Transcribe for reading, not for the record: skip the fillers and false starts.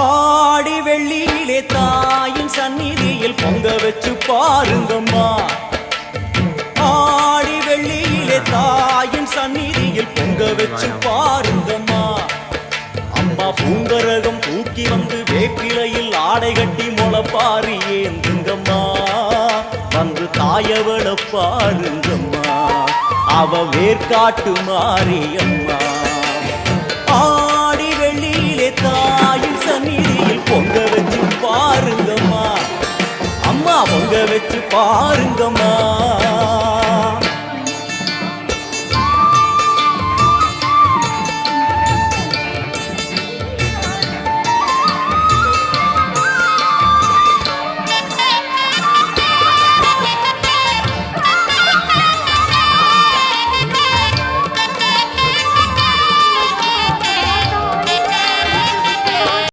ஆடி வெள்ளியிலே தாயின் சந்நிதியில் பொங்க வச்சு பாருங்கம்மா. ஆடி வெள்ளியிலே தாயின் சந்நிதியில் பொங்க வச்சு பாருங்கம்மா. அம்மா பூங்கரகம் தூக்கி வந்து வேப்பிலையில் ஆடை கட்டி முளப்பாரி ஏந்துங்கம்மா. வந்து தாயவள பாருங்கம்மா, அவ வேர்காட்டு மாரியம்மா. ஆடி வெள்ளியிலே தாயின் சந்நிதியில் பொங்க வச்சு பாருங்கம்மா. அம்மா பொங்க வச்சு பாருங்கம்மா.